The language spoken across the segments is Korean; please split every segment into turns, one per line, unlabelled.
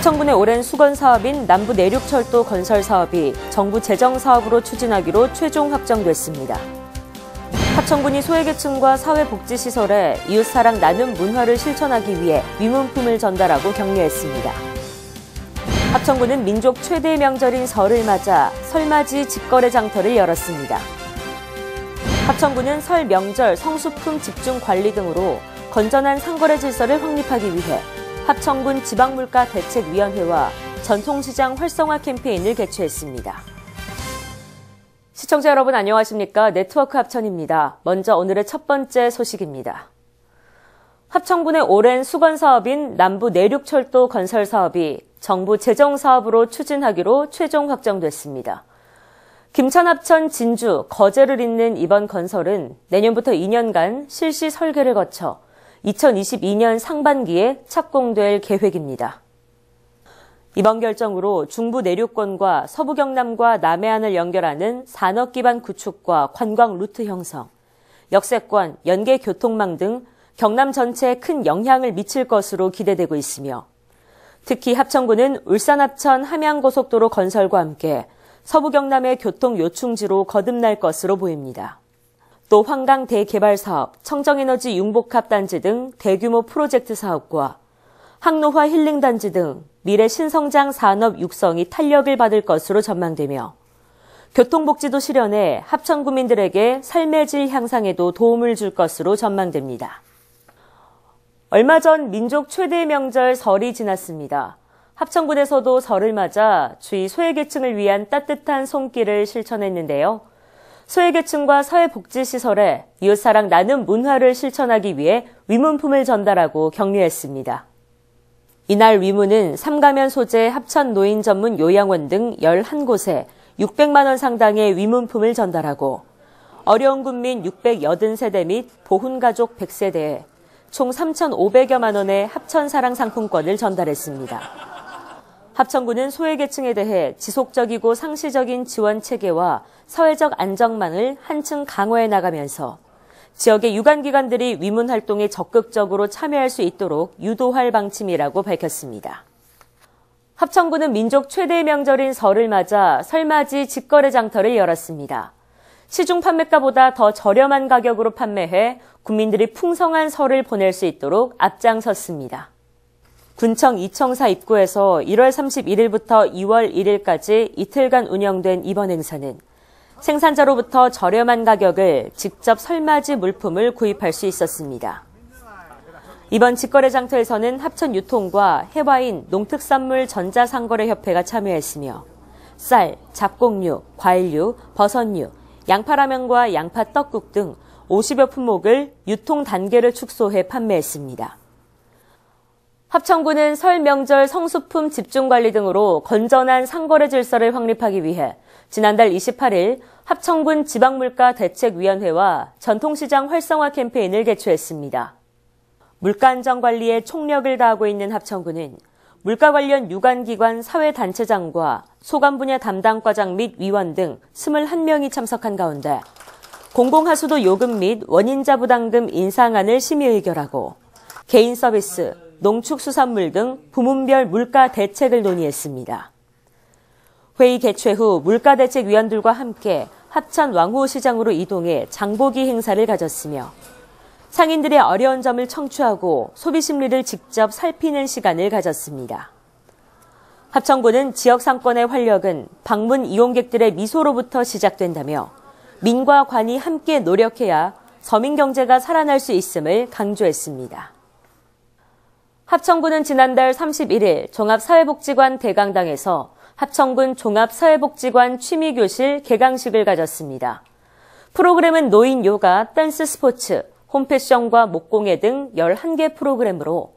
합천군의 오랜 수건 사업인 남부 내륙철도 건설 사업이 정부 재정 사업으로 추진하기로 최종 확정됐습니다. 합천군이 소외계층과 사회복지시설에 이웃사랑 나눔 문화를 실천하기 위해 위문품을 전달하고 격려했습니다. 합천군은 민족 최대의 명절인 설을 맞아 설맞이 직거래 장터를 열었습니다. 합천군은 설 명절 성수품 집중 관리 등으로 건전한 상거래 질서를 확립하기 위해 합천군 지방물가대책위원회와 전통시장 활성화 캠페인을 개최했습니다. 시청자 여러분 안녕하십니까? 네트워크 합천입니다. 먼저 오늘의 첫 번째 소식입니다. 합천군의 오랜 수건 사업인 남부 내륙철도 건설 사업이 정부 재정 사업으로 추진하기로 최종 확정됐습니다. 김천, 합천, 진주, 거제를 잇는 이번 건설은 내년부터 2년간 실시 설계를 거쳐 2022년 상반기에 착공될 계획입니다. 이번 결정으로 중부 내륙권과 서부 경남과 남해안을 연결하는 산업 기반 구축과 관광 루트 형성, 역세권, 연계 교통망 등 경남 전체에 큰 영향을 미칠 것으로 기대되고 있으며 특히 합천군은 울산 합천 함양고속도로 건설과 함께 서부 경남의 교통 요충지로 거듭날 것으로 보입니다. 또 환강 대개발 사업, 청정에너지 융복합 단지 등 대규모 프로젝트 사업과 항로화 힐링 단지 등 미래 신성장 산업 육성이 탄력을 받을 것으로 전망되며 교통복지도 실현해 합천 구민들에게 삶의 질 향상에도 도움을 줄 것으로 전망됩니다. 얼마 전 민족 최대의 명절 설이 지났습니다. 합천군에서도 설을 맞아 주위 소외계층을 위한 따뜻한 손길을 실천했는데요. 소외계층과 사회복지시설에 이웃사랑 나눔 문화를 실천하기 위해 위문품을 전달하고 격려했습니다. 이날 위문은 삼가면 소재 합천 노인 전문 요양원 등 11곳에 600만 원 상당의 위문품을 전달하고 어려운 군민 680세대 및 보훈가족 100세대에 총 3,500여만 원의 합천사랑 상품권을 전달했습니다. 합천군은 소외계층에 대해 지속적이고 상시적인 지원 체계와 사회적 안정망을 한층 강화해 나가면서 지역의 유관기관들이 위문 활동에 적극적으로 참여할 수 있도록 유도할 방침이라고 밝혔습니다. 합천군은 민족 최대의 명절인 설을 맞아 설맞이 직거래 장터를 열었습니다. 시중 판매가보다 더 저렴한 가격으로 판매해 국민들이 풍성한 설을 보낼 수 있도록 앞장섰습니다. 군청 이청사 입구에서 1월 31일부터 2월 1일까지 이틀간 운영된 이번 행사는 생산자로부터 저렴한 가격을 직접 설맞이 물품을 구입할 수 있었습니다. 이번 직거래 장터에서는 합천유통과 해와인 농특산물 전자상거래협회가 참여했으며 쌀, 잡곡류, 과일류, 버섯류, 양파라면과 양파떡국 등 50여 품목을 유통 단계를 축소해 판매했습니다. 합천군은 설 명절 성수품 집중관리 등으로 건전한 상거래 질서를 확립하기 위해 지난달 28일 합천군 지방물가대책위원회와 전통시장 활성화 캠페인을 개최했습니다. 물가안정관리에 총력을 다하고 있는 합천군은 물가 관련 유관기관 사회단체장과 소관분야 담당과장 및 위원 등 21명이 참석한 가운데 공공하수도 요금 및 원인자 부담금 인상안을 심의 의결하고 개인 서비스, 농축수산물 등 부문별 물가 대책을 논의했습니다. 회의 개최 후 물가대책위원들과 함께 합천 왕호시장으로 이동해 장보기 행사를 가졌으며 상인들의 어려운 점을 청취하고 소비 심리를 직접 살피는 시간을 가졌습니다. 합천군은 지역 상권의 활력은 방문 이용객들의 미소로부터 시작된다며 민과 관이 함께 노력해야 서민 경제가 살아날 수 있음을 강조했습니다. 합천군은 지난달 31일 종합사회복지관 대강당에서 합천군 종합사회복지관 취미교실 개강식을 가졌습니다. 프로그램은 노인 요가, 댄스 스포츠, 홈패션과 목공예 등 11개 프로그램으로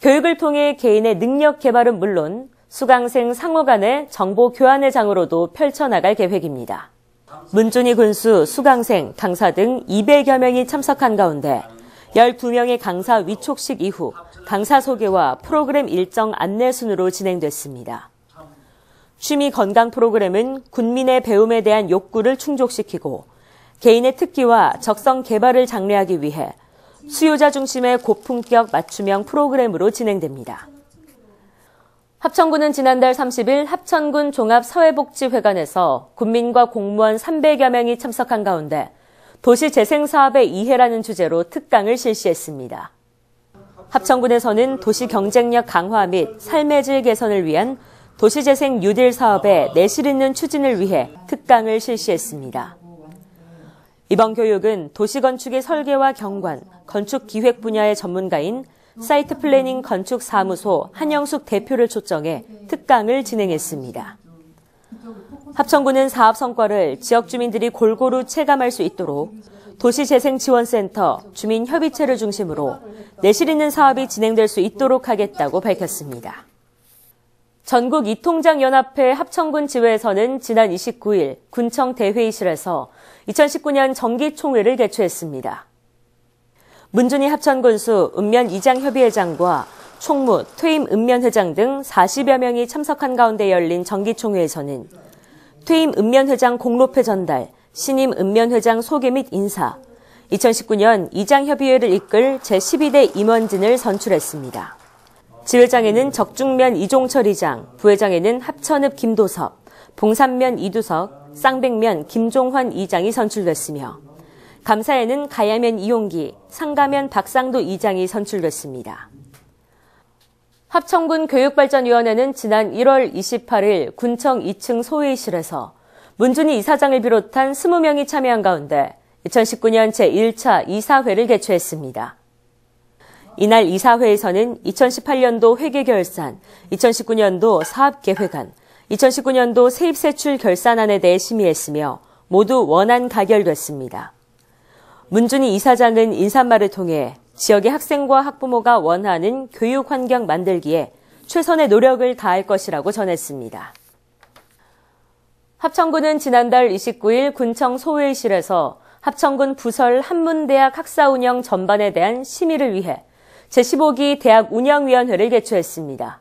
교육을 통해 개인의 능력 개발은 물론 수강생 상호 간의 정보 교환의 장으로도 펼쳐나갈 계획입니다. 문준희 군수, 수강생, 강사 등 200여 명이 참석한 가운데 12명의 강사 위촉식 이후 강사 소개와 프로그램 일정 안내 순으로 진행됐습니다. 취미 건강 프로그램은 군민의 배움에 대한 욕구를 충족시키고 개인의 특기와 적성 개발을 장려하기 위해 수요자 중심의 고품격 맞춤형 프로그램으로 진행됩니다. 합천군은 지난달 30일 합천군 종합사회복지회관에서 군민과 공무원 300여 명이 참석한 가운데 도시재생사업의 이해라는 주제로 특강을 실시했습니다. 합천군에서는 도시 경쟁력 강화 및 삶의 질 개선을 위한 도시재생 뉴딜 사업의 내실 있는 추진을 위해 특강을 실시했습니다. 이번 교육은 도시건축의 설계와 경관, 건축기획 분야의 전문가인 사이트 플래닝 건축사무소 한영숙 대표를 초청해 특강을 진행했습니다. 합천군은 사업 성과를 지역 주민들이 골고루 체감할 수 있도록 도시재생지원센터, 주민협의체를 중심으로 내실 있는 사업이 진행될 수 있도록 하겠다고 밝혔습니다. 전국 이통장연합회 합천군 지회에서는 지난 29일 군청 대회의실에서 2019년 정기총회를 개최했습니다. 문준희 합천군수 읍면이장협의회장과 총무, 퇴임 읍면회장 등 40여 명이 참석한 가운데 열린 정기총회에서는 퇴임 읍면회장 공로패 전달, 신임 읍면회장 소개 및 인사, 2019년 이장협의회를 이끌 제12대 임원진을 선출했습니다. 지회장에는 적중면 이종철 이장, 부회장에는 합천읍 김도섭, 봉산면 이두석, 쌍백면 김종환 이장이 선출됐으며 감사에는 가야면 이용기, 상가면 박상도 이장이 선출됐습니다. 합천군 교육발전위원회는 지난 1월 28일 군청 2층 소회의실에서 문준희 이사장을 비롯한 20명이 참여한 가운데 2019년 제1차 이사회를 개최했습니다. 이날 이사회에서는 2018년도 회계결산, 2019년도 사업계획안, 2019년도 세입세출 결산안에 대해 심의했으며 모두 원안 가결됐습니다. 문준희 이사장은 인사말을 통해 지역의 학생과 학부모가 원하는 교육 환경 만들기에 최선의 노력을 다할 것이라고 전했습니다. 합천군은 지난달 29일 군청 소회의실에서 합천군 부설 한문대학 학사 운영 전반에 대한 심의를 위해 제15기 대학 운영위원회를 개최했습니다.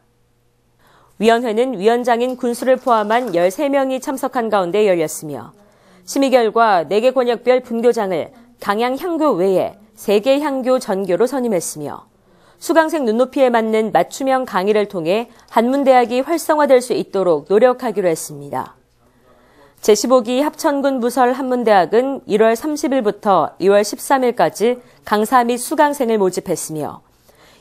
위원회는 위원장인 군수를 포함한 13명이 참석한 가운데 열렸으며 심의 결과 4개 권역별 분교장을 강양향교 외에 3개 향교 전교로 선임했으며 수강생 눈높이에 맞는 맞춤형 강의를 통해 한문대학이 활성화될 수 있도록 노력하기로 했습니다. 제15기 합천군 부설 한문대학은 1월 30일부터 2월 13일까지 강사 및 수강생을 모집했으며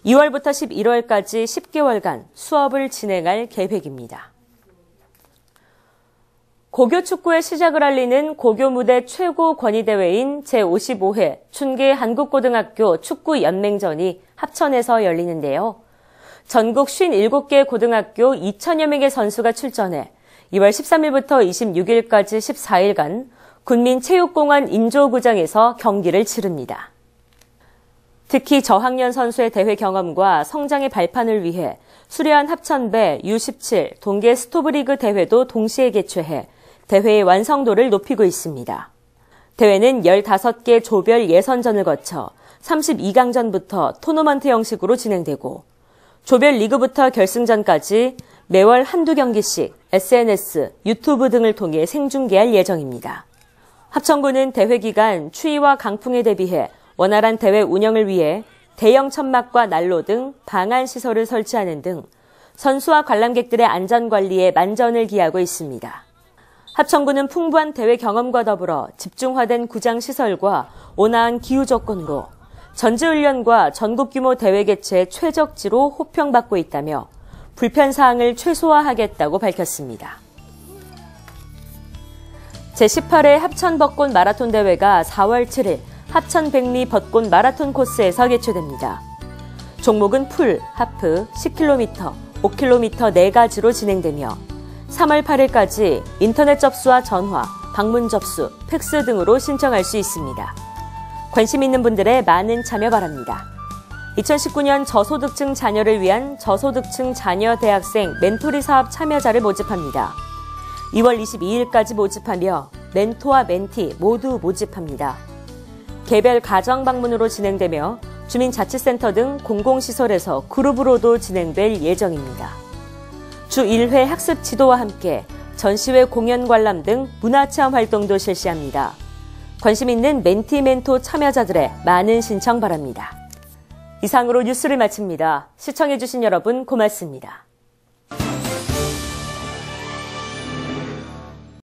2월부터 11월까지 10개월간 수업을 진행할 계획입니다. 고교 축구의 시작을 알리는 고교 무대 최고 권위대회인 제55회 춘계 한국고등학교 축구연맹전이 합천에서 열리는데요. 전국 57개 고등학교 2천여 명의 선수가 출전해 2월 13일부터 26일까지 14일간 군민체육공원 인조구장에서 경기를 치릅니다. 특히 저학년 선수의 대회 경험과 성장의 발판을 위해 수려한 합천배 U17 동계 스토브리그 대회도 동시에 개최해 대회의 완성도를 높이고 있습니다. 대회는 15개 조별 예선전을 거쳐 32강전부터 토너먼트 형식으로 진행되고 조별 리그부터 결승전까지 매월 한두 경기씩 SNS, 유튜브 등을 통해 생중계할 예정입니다. 합천군은 대회 기간 추위와 강풍에 대비해 원활한 대회 운영을 위해 대형 천막과 난로 등 방한 시설을 설치하는 등 선수와 관람객들의 안전관리에 만전을 기하고 있습니다. 합천군은 풍부한 대회 경험과 더불어 집중화된 구장 시설과 온화한 기후 조건으로 전지훈련과 전국 규모 대회 개최 최적지로 호평받고 있다며 불편 사항을 최소화하겠다고 밝혔습니다. 제18회 합천 벚꽃 마라톤 대회가 4월 7일 합천 백리 벚꽃 마라톤 코스에서 개최됩니다. 종목은 풀, 하프, 10km, 5km 4가지로 진행되며 3월 8일까지 인터넷 접수와 전화, 방문 접수, 팩스 등으로 신청할 수 있습니다. 관심 있는 분들의 많은 참여 바랍니다. 2019년 저소득층 자녀를 위한 저소득층 자녀 대학생 멘토리 사업 참여자를 모집합니다. 2월 22일까지 모집하며 멘토와 멘티 모두 모집합니다. 개별 가정 방문으로 진행되며 주민자치센터 등 공공시설에서 그룹으로도 진행될 예정입니다. 주 1회 학습 지도와 함께 전시회 공연 관람 등 문화체험 활동도 실시합니다. 관심 있는 멘티 멘토 참여자들의 많은 신청 바랍니다. 이상으로 뉴스를 마칩니다. 시청해주신 여러분 고맙습니다.